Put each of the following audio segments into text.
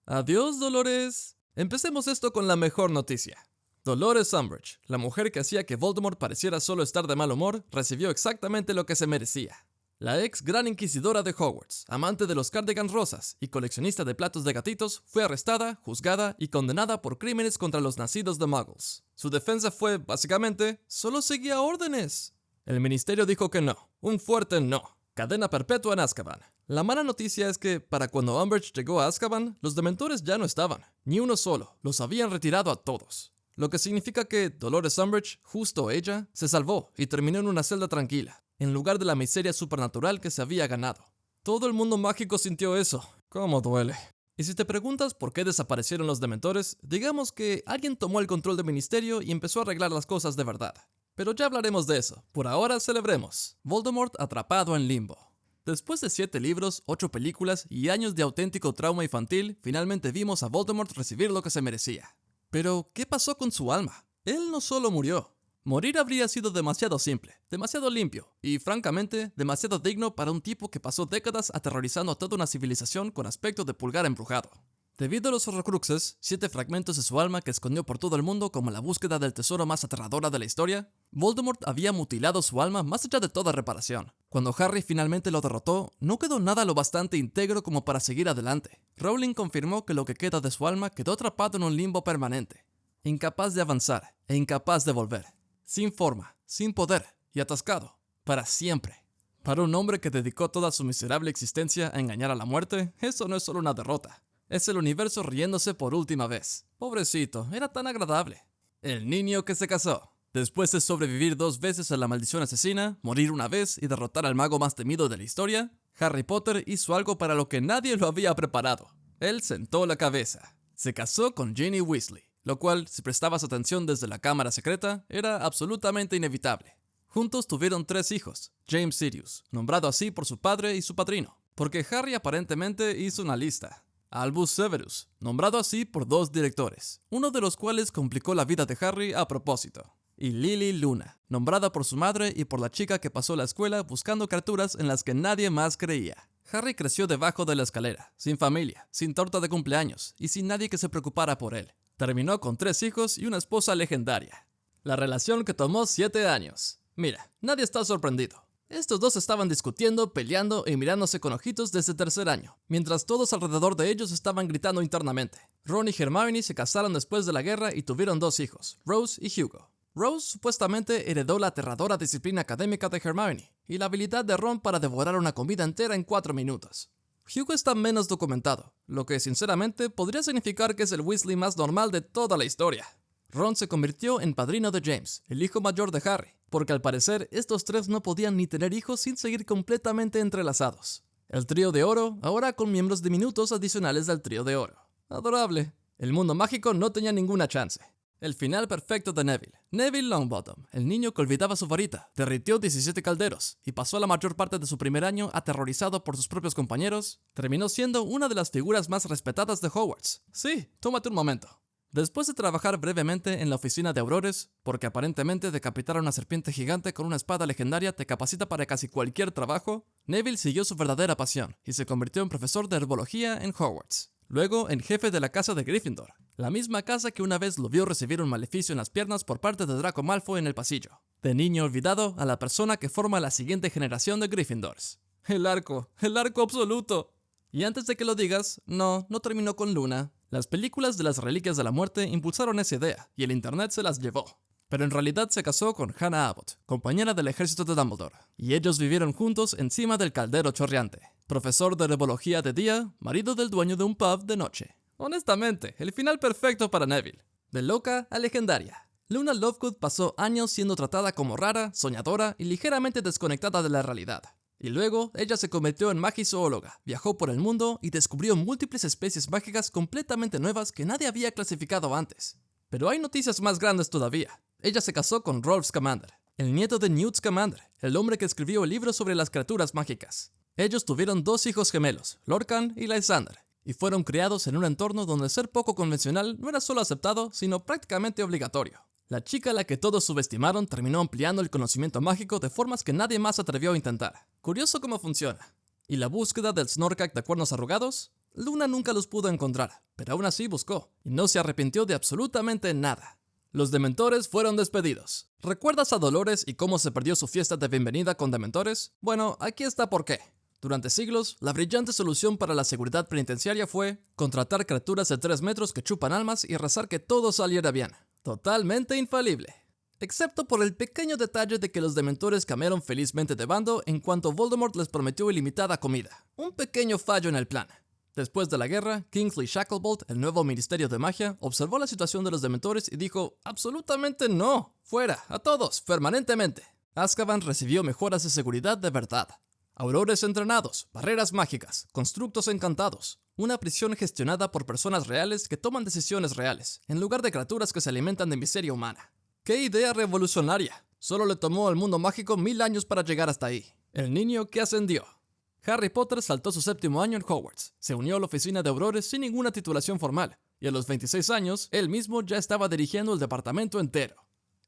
Adiós, Dolores. Empecemos esto con la mejor noticia. Dolores Umbridge, la mujer que hacía que Voldemort pareciera solo estar de mal humor, recibió exactamente lo que se merecía. La ex gran inquisidora de Hogwarts, amante de los cardigans rosas y coleccionista de platos de gatitos, fue arrestada, juzgada y condenada por crímenes contra los nacidos de Muggles. Su defensa fue, básicamente, solo seguía órdenes. El ministerio dijo que no, un fuerte no. Cadena perpetua en Azkaban. La mala noticia es que, para cuando Umbridge llegó a Azkaban, los dementores ya no estaban. Ni uno solo, los habían retirado a todos. Lo que significa que Dolores Umbridge, justo ella, se salvó y terminó en una celda tranquila, en lugar de la miseria supernatural que se había ganado. Todo el mundo mágico sintió eso. ¿Cómo duele? Y si te preguntas por qué desaparecieron los dementores, digamos que alguien tomó el control del ministerio y empezó a arreglar las cosas de verdad. Pero ya hablaremos de eso. Por ahora celebremos. Voldemort atrapado en limbo. Después de 7 libros, 8 películas y años de auténtico trauma infantil, finalmente vimos a Voldemort recibir lo que se merecía. Pero, ¿qué pasó con su alma? Él no solo murió. Morir habría sido demasiado simple, demasiado limpio y, francamente, demasiado digno para un tipo que pasó décadas aterrorizando a toda una civilización con aspecto de pulgar embrujado. Debido a los Horrocruxes, 7 fragmentos de su alma que escondió por todo el mundo como la búsqueda del tesoro más aterradora de la historia, Voldemort había mutilado su alma más allá de toda reparación. Cuando Harry finalmente lo derrotó, no quedó nada lo bastante íntegro como para seguir adelante. Rowling confirmó que lo que queda de su alma quedó atrapado en un limbo permanente, incapaz de avanzar e incapaz de volver, sin forma, sin poder y atascado, para siempre. Para un hombre que dedicó toda su miserable existencia a engañar a la muerte, eso no es solo una derrota. Es el universo riéndose por última vez. Pobrecito, era tan agradable. El niño que se casó. Después de sobrevivir 2 veces a la maldición asesina, morir una vez y derrotar al mago más temido de la historia, Harry Potter hizo algo para lo que nadie lo había preparado. Él sentó la cabeza. Se casó con Ginny Weasley, lo cual, si prestabas atención desde la cámara secreta, era absolutamente inevitable. Juntos tuvieron 3 hijos, James Sirius, nombrado así por su padre y su padrino, porque Harry aparentemente hizo una lista. Albus Severus, nombrado así por 2 directores, uno de los cuales complicó la vida de Harry a propósito. Y Lily Luna, nombrada por su madre y por la chica que pasó la escuela buscando criaturas en las que nadie más creía. Harry creció debajo de la escalera, sin familia, sin torta de cumpleaños y sin nadie que se preocupara por él. Terminó con 3 hijos y una esposa legendaria. La relación que tomó 7 años. Mira, nadie está sorprendido. Estos 2 estaban discutiendo, peleando y mirándose con ojitos desde el 3er año, mientras todos alrededor de ellos estaban gritando internamente. Ron y Hermione se casaron después de la guerra y tuvieron 2 hijos, Rose y Hugo. Rose supuestamente heredó la aterradora disciplina académica de Hermione y la habilidad de Ron para devorar una comida entera en 4 minutos. Hugo está menos documentado, lo que sinceramente podría significar que es el Weasley más normal de toda la historia. Ron se convirtió en padrino de James, el hijo mayor de Harry, porque al parecer estos 3 no podían ni tener hijos sin seguir completamente entrelazados. El trío de oro, ahora con miembros diminutos adicionales del trío de oro. Adorable. El mundo mágico no tenía ninguna chance. El final perfecto de Neville. Neville Longbottom, el niño que olvidaba su varita, derritió 17 calderos y pasó la mayor parte de su primer año aterrorizado por sus propios compañeros, terminó siendo una de las figuras más respetadas de Hogwarts. Sí, tómate un momento. Después de trabajar brevemente en la oficina de Aurores, porque aparentemente decapitar a una serpiente gigante con una espada legendaria te capacita para casi cualquier trabajo, Neville siguió su verdadera pasión y se convirtió en profesor de herbología en Hogwarts. Luego en jefe de la casa de Gryffindor, la misma casa que una vez lo vio recibir un maleficio en las piernas por parte de Draco Malfoy en el pasillo. De niño olvidado a la persona que forma la siguiente generación de Gryffindors. El arco absoluto. Y antes de que lo digas, no terminó con Luna. Las películas de las Reliquias de la Muerte impulsaron esa idea y el internet se las llevó. Pero en realidad se casó con Hannah Abbott, compañera del ejército de Dumbledore, y ellos vivieron juntos encima del caldero chorreante. Profesor de herbología de día, marido del dueño de un pub de noche. Honestamente, el final perfecto para Neville. De loca a legendaria. Luna Lovegood pasó años siendo tratada como rara, soñadora y ligeramente desconectada de la realidad. Y luego, ella se convirtió en magizoóloga, viajó por el mundo y descubrió múltiples especies mágicas completamente nuevas que nadie había clasificado antes. Pero hay noticias más grandes todavía. Ella se casó con Rolf Scamander, el nieto de Newt Scamander, el hombre que escribió el libro sobre las criaturas mágicas. Ellos tuvieron 2 hijos gemelos, Lorcan y Lysander, y fueron criados en un entorno donde ser poco convencional no era solo aceptado, sino prácticamente obligatorio. La chica a la que todos subestimaron terminó ampliando el conocimiento mágico de formas que nadie más atrevió a intentar. Curioso cómo funciona. ¿Y la búsqueda del Snorkack de cuernos arrugados? Luna nunca los pudo encontrar, pero aún así buscó, y no se arrepintió de absolutamente nada. Los Dementores fueron despedidos. ¿Recuerdas a Dolores y cómo se perdió su fiesta de bienvenida con Dementores? Bueno, aquí está por qué. Durante siglos, la brillante solución para la seguridad penitenciaria fue contratar criaturas de 3 metros que chupan almas y rezar que todo saliera bien. Totalmente infalible. Excepto por el pequeño detalle de que los Dementores cambiaron felizmente de bando en cuanto Voldemort les prometió ilimitada comida. Un pequeño fallo en el plan. Después de la guerra, Kingsley Shacklebolt, el nuevo Ministerio de Magia, observó la situación de los Dementores y dijo: absolutamente no, fuera, a todos, permanentemente. Azkaban recibió mejoras de seguridad de verdad. Aurores entrenados, barreras mágicas, constructos encantados, una prisión gestionada por personas reales que toman decisiones reales, en lugar de criaturas que se alimentan de miseria humana. ¡Qué idea revolucionaria! Solo le tomó al mundo mágico 1000 años para llegar hasta ahí. El niño que ascendió. Harry Potter saltó su 7º año en Hogwarts, se unió a la oficina de Aurores sin ninguna titulación formal, y a los 26 años, él mismo ya estaba dirigiendo el departamento entero.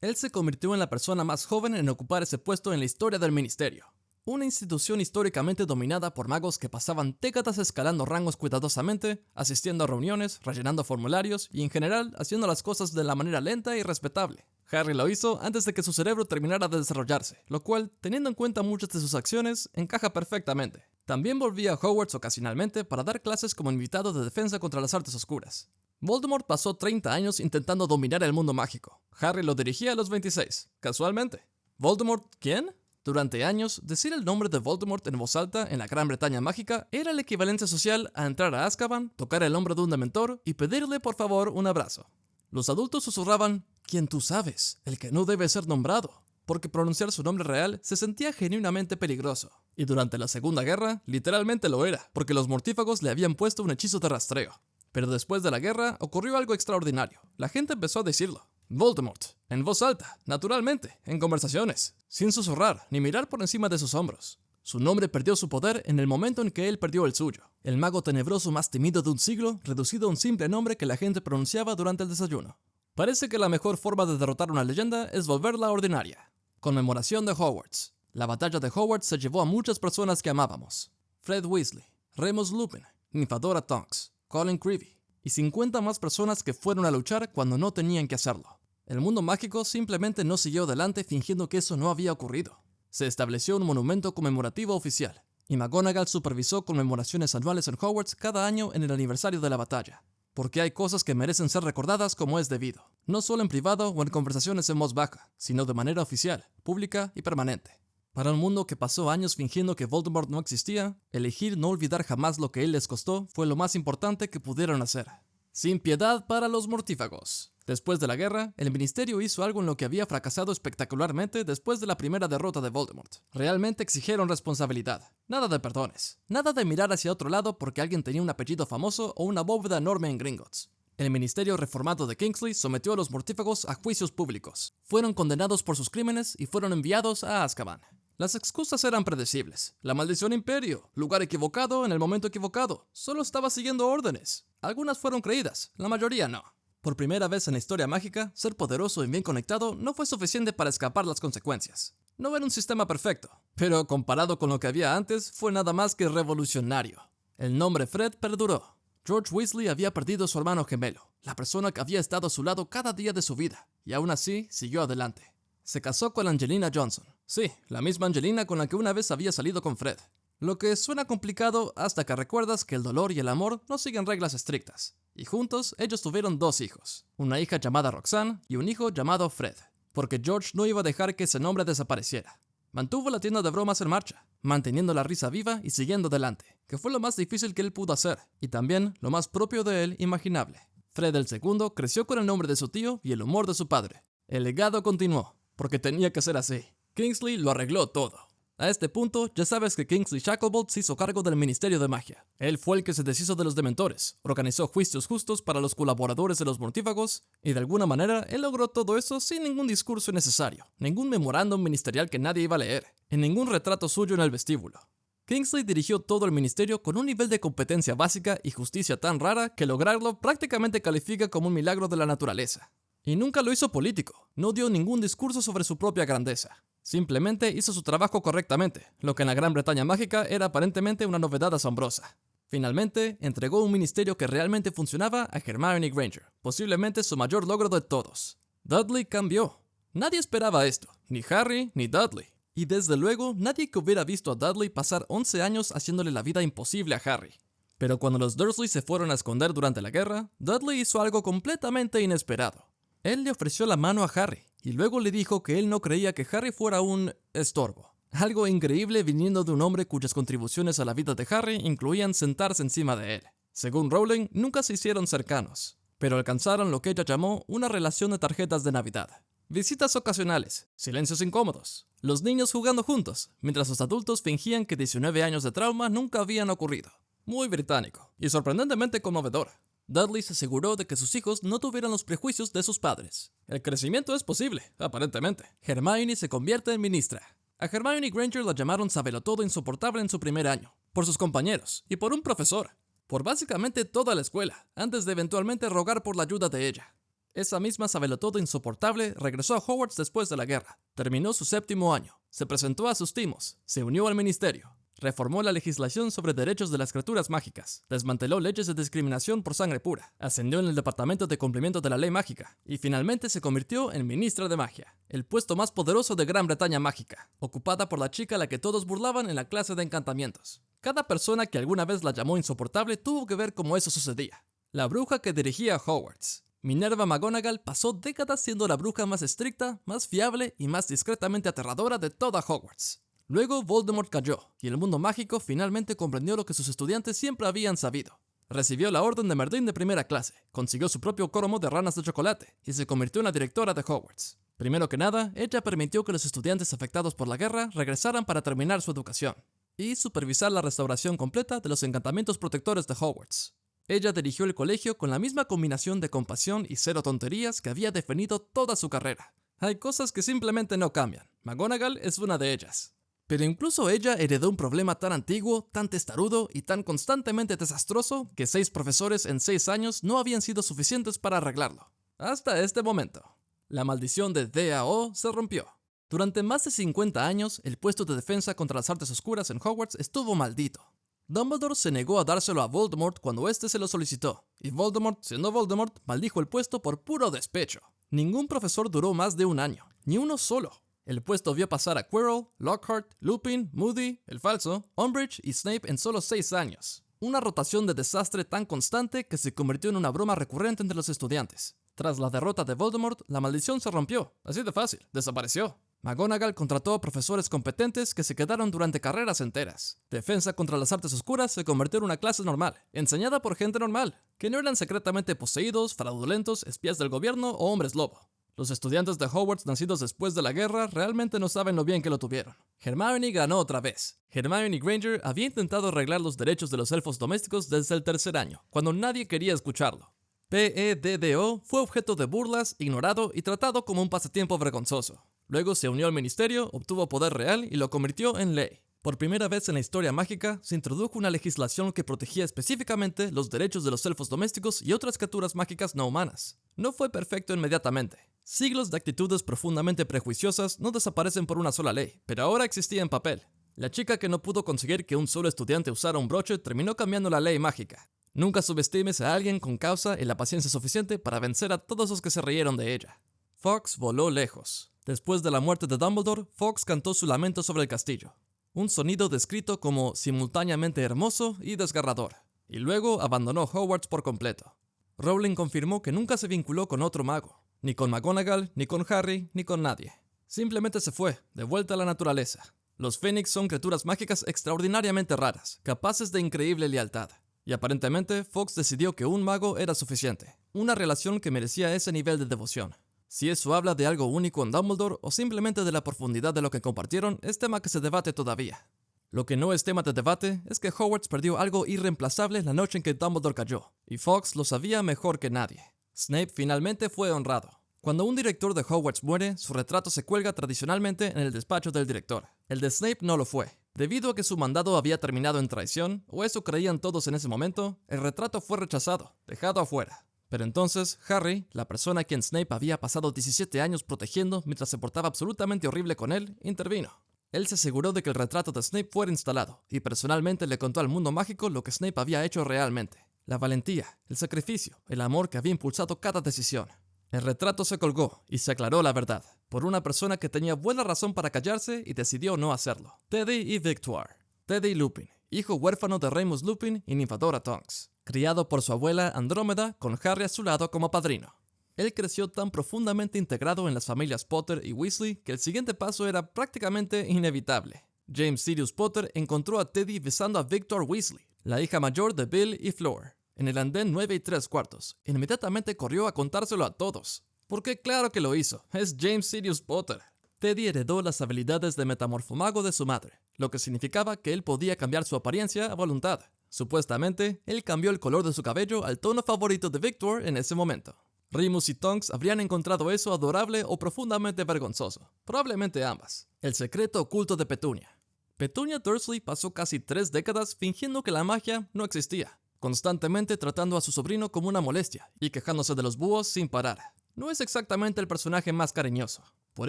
Él se convirtió en la persona más joven en ocupar ese puesto en la historia del ministerio. Una institución históricamente dominada por magos que pasaban décadas escalando rangos cuidadosamente, asistiendo a reuniones, rellenando formularios y en general haciendo las cosas de la manera lenta y respetable. Harry lo hizo antes de que su cerebro terminara de desarrollarse, lo cual, teniendo en cuenta muchas de sus acciones, encaja perfectamente. También volvía a Hogwarts ocasionalmente para dar clases como invitado de defensa contra las artes oscuras. Voldemort pasó 30 años intentando dominar el mundo mágico. Harry lo dirigía a los 26, casualmente. ¿Voldemort quién? Durante años, decir el nombre de Voldemort en voz alta en la Gran Bretaña mágica era el equivalente social a entrar a Azkaban, tocar el hombro de un dementor y pedirle por favor un abrazo. Los adultos susurraban: «¿Quién tú sabes? El que no debe ser nombrado», porque pronunciar su nombre real se sentía genuinamente peligroso. Y durante la Segunda Guerra, literalmente lo era, porque los mortífagos le habían puesto un hechizo de rastreo. Pero después de la guerra, ocurrió algo extraordinario. La gente empezó a decirlo. Voldemort, en voz alta, naturalmente, en conversaciones, sin susurrar ni mirar por encima de sus hombros. Su nombre perdió su poder en el momento en que él perdió el suyo. El mago tenebroso más temido de un siglo, reducido a un simple nombre que la gente pronunciaba durante el desayuno. Parece que la mejor forma de derrotar una leyenda es volverla ordinaria. Conmemoración de Hogwarts. La batalla de Hogwarts se llevó a muchas personas que amábamos. Fred Weasley, Remus Lupin, Nymphadora Tonks, Colin Creevey y 50 más personas que fueron a luchar cuando no tenían que hacerlo. El mundo mágico simplemente no siguió adelante fingiendo que eso no había ocurrido. Se estableció un monumento conmemorativo oficial, y McGonagall supervisó conmemoraciones anuales en Hogwarts cada año en el aniversario de la batalla. Porque hay cosas que merecen ser recordadas como es debido, no solo en privado o en conversaciones en voz baja, sino de manera oficial, pública y permanente. Para un mundo que pasó años fingiendo que Voldemort no existía, elegir no olvidar jamás lo que él les costó fue lo más importante que pudieron hacer. Sin piedad para los mortífagos. Después de la guerra, el ministerio hizo algo en lo que había fracasado espectacularmente después de la primera derrota de Voldemort. Realmente exigieron responsabilidad. Nada de perdones. Nada de mirar hacia otro lado porque alguien tenía un apellido famoso o una bóveda enorme en Gringotts. El ministerio reformado de Kingsley sometió a los mortífagos a juicios públicos. Fueron condenados por sus crímenes y fueron enviados a Azkaban. Las excusas eran predecibles. La maldición imperio, lugar equivocado en el momento equivocado. Solo estaba siguiendo órdenes. Algunas fueron creídas, la mayoría no. Por primera vez en la historia mágica, ser poderoso y bien conectado no fue suficiente para escapar las consecuencias. No era un sistema perfecto, pero comparado con lo que había antes, fue nada más que revolucionario. El nombre Fred perduró. George Weasley había perdido a su hermano gemelo, la persona que había estado a su lado cada día de su vida, y aún así siguió adelante. Se casó con Angelina Johnson. Sí, la misma Angelina con la que una vez había salido con Fred. Lo que suena complicado hasta que recuerdas que el dolor y el amor no siguen reglas estrictas. Y juntos ellos tuvieron 2 hijos, una hija llamada Roxanne y un hijo llamado Fred, porque George no iba a dejar que ese nombre desapareciera. Mantuvo la tienda de bromas en marcha, manteniendo la risa viva y siguiendo adelante, que fue lo más difícil que él pudo hacer, y también lo más propio de él imaginable. Fred el segundo creció con el nombre de su tío y el humor de su padre. El legado continuó, porque tenía que ser así. Kingsley lo arregló todo. A este punto, ya sabes que Kingsley Shacklebolt se hizo cargo del Ministerio de Magia. Él fue el que se deshizo de los Dementores, organizó juicios justos para los colaboradores de los mortífagos, y de alguna manera él logró todo eso sin ningún discurso innecesario, ningún memorándum ministerial que nadie iba a leer, y ningún retrato suyo en el vestíbulo. Kingsley dirigió todo el ministerio con un nivel de competencia básica y justicia tan rara que lograrlo prácticamente califica como un milagro de la naturaleza. Y nunca lo hizo político, no dio ningún discurso sobre su propia grandeza. Simplemente hizo su trabajo correctamente, lo que en la Gran Bretaña mágica era aparentemente una novedad asombrosa. Finalmente, entregó un ministerio que realmente funcionaba a Hermione Granger, posiblemente su mayor logro de todos. Dudley cambió. Nadie esperaba esto, ni Harry ni Dudley. Y desde luego, nadie que hubiera visto a Dudley pasar 11 años haciéndole la vida imposible a Harry. Pero cuando los Dursley se fueron a esconder durante la guerra, Dudley hizo algo completamente inesperado. Él le ofreció la mano a Harry, y luego le dijo que él no creía que Harry fuera un estorbo. Algo increíble viniendo de un hombre cuyas contribuciones a la vida de Harry incluían sentarse encima de él. Según Rowling, nunca se hicieron cercanos, pero alcanzaron lo que ella llamó una relación de tarjetas de Navidad. Visitas ocasionales, silencios incómodos, los niños jugando juntos, mientras los adultos fingían que 19 años de trauma nunca habían ocurrido. Muy británico, y sorprendentemente conmovedor. Dudley se aseguró de que sus hijos no tuvieran los prejuicios de sus padres. El crecimiento es posible, aparentemente. Hermione se convierte en ministra. A Hermione Granger la llamaron sabelotodo insoportable en su primer año, por sus compañeros y por un profesor, por básicamente toda la escuela, antes de eventualmente rogar por la ayuda de ella. Esa misma sabelotodo insoportable regresó a Hogwarts después de la guerra, terminó su 7º año, se presentó a sus timos, se unió al ministerio, reformó la legislación sobre derechos de las criaturas mágicas, desmanteló leyes de discriminación por sangre pura, ascendió en el departamento de cumplimiento de la ley mágica y finalmente se convirtió en ministra de magia, el puesto más poderoso de Gran Bretaña mágica, ocupada por la chica a la que todos burlaban en la clase de encantamientos. Cada persona que alguna vez la llamó insoportable tuvo que ver cómo eso sucedía. La bruja que dirigía Hogwarts. Minerva McGonagall pasó décadas siendo la bruja más estricta, más fiable y más discretamente aterradora de toda Hogwarts. Luego Voldemort cayó, y el mundo mágico finalmente comprendió lo que sus estudiantes siempre habían sabido. Recibió la Orden de Merlín de primera clase, consiguió su propio coromo de ranas de chocolate, y se convirtió en la directora de Hogwarts. Primero que nada, ella permitió que los estudiantes afectados por la guerra regresaran para terminar su educación, y supervisar la restauración completa de los encantamientos protectores de Hogwarts. Ella dirigió el colegio con la misma combinación de compasión y cero tonterías que había definido toda su carrera. Hay cosas que simplemente no cambian. McGonagall es una de ellas. Pero incluso ella heredó un problema tan antiguo, tan testarudo y tan constantemente desastroso que 6 profesores en 6 años no habían sido suficientes para arreglarlo. Hasta este momento. La maldición de DAO se rompió. Durante más de 50 años, el puesto de defensa contra las artes oscuras en Hogwarts estuvo maldito. Dumbledore se negó a dárselo a Voldemort cuando éste se lo solicitó, y Voldemort, siendo Voldemort, maldijo el puesto por puro despecho. Ningún profesor duró más de un año, ni uno solo. El puesto vio pasar a Quirrell, Lockhart, Lupin, Moody, el falso, Umbridge y Snape en solo 6 años. Una rotación de desastre tan constante que se convirtió en una broma recurrente entre los estudiantes. Tras la derrota de Voldemort, la maldición se rompió, así de fácil, desapareció. McGonagall contrató a profesores competentes que se quedaron durante carreras enteras. Defensa contra las artes oscuras se convirtió en una clase normal, enseñada por gente normal, que no eran secretamente poseídos, fraudulentos, espías del gobierno o hombres lobo. Los estudiantes de Hogwarts nacidos después de la guerra realmente no saben lo bien que lo tuvieron. Hermione ganó otra vez. Hermione Granger había intentado arreglar los derechos de los elfos domésticos desde el 3er año, cuando nadie quería escucharlo. PEDDO fue objeto de burlas, ignorado y tratado como un pasatiempo vergonzoso. Luego se unió al ministerio, obtuvo poder real y lo convirtió en ley. Por primera vez en la historia mágica, se introdujo una legislación que protegía específicamente los derechos de los elfos domésticos y otras criaturas mágicas no humanas. No fue perfecto inmediatamente. Siglos de actitudes profundamente prejuiciosas no desaparecen por una sola ley, pero ahora existía en papel. La chica que no pudo conseguir que un solo estudiante usara un broche terminó cambiando la ley mágica. Nunca subestimes a alguien con causa y la paciencia suficiente para vencer a todos los que se rieron de ella. Fawkes voló lejos. Después de la muerte de Dumbledore, Fawkes cantó su lamento sobre el castillo. Un sonido descrito como simultáneamente hermoso y desgarrador. Y luego abandonó Hogwarts por completo. Rowling confirmó que nunca se vinculó con otro mago. Ni con McGonagall, ni con Harry, ni con nadie. Simplemente se fue, de vuelta a la naturaleza. Los Fénix son criaturas mágicas extraordinariamente raras, capaces de increíble lealtad. Y aparentemente, Fawkes decidió que un mago era suficiente. Una relación que merecía ese nivel de devoción. Si eso habla de algo único en Dumbledore o simplemente de la profundidad de lo que compartieron, es tema que se debate todavía. Lo que no es tema de debate es que Hogwarts perdió algo irreemplazable la noche en que Dumbledore cayó, y Fawkes lo sabía mejor que nadie. Snape finalmente fue honrado. Cuando un director de Hogwarts muere, su retrato se cuelga tradicionalmente en el despacho del director. El de Snape no lo fue. Debido a que su mandado había terminado en traición, o eso creían todos en ese momento, el retrato fue rechazado, dejado afuera. Pero entonces, Harry, la persona a quien Snape había pasado 17 años protegiendo mientras se portaba absolutamente horrible con él, intervino. Él se aseguró de que el retrato de Snape fuera instalado, y personalmente le contó al mundo mágico lo que Snape había hecho realmente. La valentía, el sacrificio, el amor que había impulsado cada decisión. El retrato se colgó y se aclaró la verdad, por una persona que tenía buena razón para callarse y decidió no hacerlo. Teddy y Victoire. Teddy Lupin, hijo huérfano de Remus Lupin y Nymphadora Tonks, criado por su abuela Andrómeda con Harry a su lado como padrino. Él creció tan profundamente integrado en las familias Potter y Weasley que el siguiente paso era prácticamente inevitable. James Sirius Potter encontró a Teddy besando a Victoire Weasley, la hija mayor de Bill y Fleur, en el andén 9 3/4. Inmediatamente corrió a contárselo a todos. Porque claro que lo hizo, es James Sirius Potter. Teddy heredó las habilidades de metamorfomago de su madre, lo que significaba que él podía cambiar su apariencia a voluntad. Supuestamente, él cambió el color de su cabello al tono favorito de Victoire en ese momento. Remus y Tonks habrían encontrado eso adorable o profundamente vergonzoso, probablemente ambas. El secreto oculto de Petunia. Petunia Dursley pasó casi 3 décadas fingiendo que la magia no existía, constantemente tratando a su sobrino como una molestia y quejándose de los búhos sin parar. No es exactamente el personaje más cariñoso. Por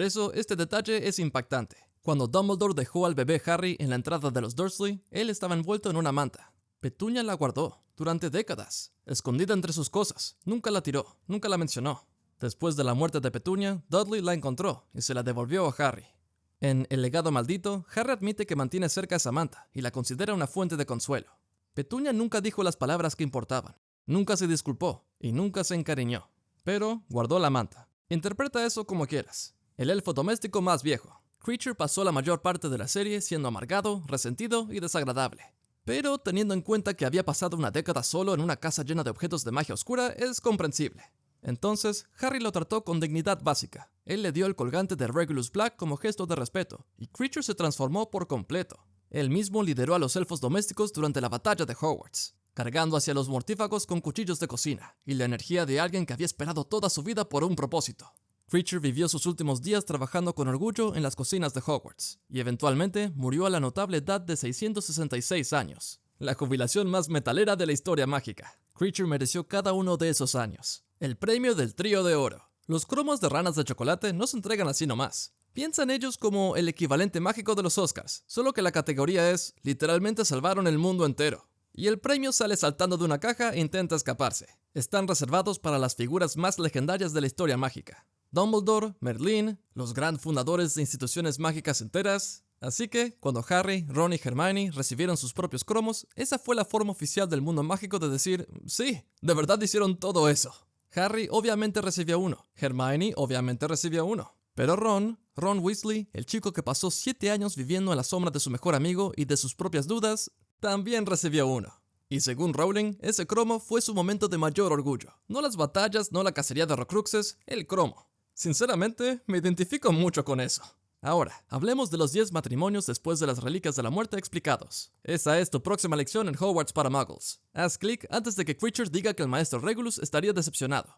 eso, este detalle es impactante. Cuando Dumbledore dejó al bebé Harry en la entrada de los Dursley, él estaba envuelto en una manta. Petunia la guardó durante décadas, escondida entre sus cosas. Nunca la tiró, nunca la mencionó. Después de la muerte de Petunia, Dudley la encontró y se la devolvió a Harry. En El legado maldito, Harry admite que mantiene cerca esa manta y la considera una fuente de consuelo. Petunia nunca dijo las palabras que importaban, nunca se disculpó y nunca se encariñó, pero guardó la manta. Interpreta eso como quieras. El elfo doméstico más viejo. Kreacher pasó la mayor parte de la serie siendo amargado, resentido y desagradable. Pero teniendo en cuenta que había pasado una década solo en una casa llena de objetos de magia oscura, es comprensible. Entonces, Harry lo trató con dignidad básica. Él le dio el colgante de Regulus Black como gesto de respeto, y Kreacher se transformó por completo. Él mismo lideró a los elfos domésticos durante la batalla de Hogwarts, cargando hacia los mortífagos con cuchillos de cocina, y la energía de alguien que había esperado toda su vida por un propósito. Kreacher vivió sus últimos días trabajando con orgullo en las cocinas de Hogwarts, y eventualmente murió a la notable edad de 666 años, la jubilación más metalera de la historia mágica. Kreacher mereció cada uno de esos años. El premio del Trío de Oro. Los cromos de ranas de chocolate no se entregan así nomás. Piensa en ellos como el equivalente mágico de los Oscars, solo que la categoría es, literalmente salvaron el mundo entero. Y el premio sale saltando de una caja e intenta escaparse. Están reservados para las figuras más legendarias de la historia mágica. Dumbledore, Merlín, los gran fundadores de instituciones mágicas enteras. Así que, cuando Harry, Ron y Hermione recibieron sus propios cromos, esa fue la forma oficial del mundo mágico de decir, sí, de verdad hicieron todo eso. Harry obviamente recibió uno, Hermione obviamente recibió uno. Pero Ron Weasley, el chico que pasó 7 años viviendo en la sombra de su mejor amigo y de sus propias dudas, también recibió uno. Y según Rowling, ese cromo fue su momento de mayor orgullo. No las batallas, no la cacería de Horcruxes, el cromo. Sinceramente, me identifico mucho con eso. Ahora, hablemos de los 10 matrimonios después de las Reliquias de la Muerte explicados. Esa es tu próxima lección en Hogwarts para Muggles. Haz clic antes de que Kreacher diga que el maestro Regulus estaría decepcionado.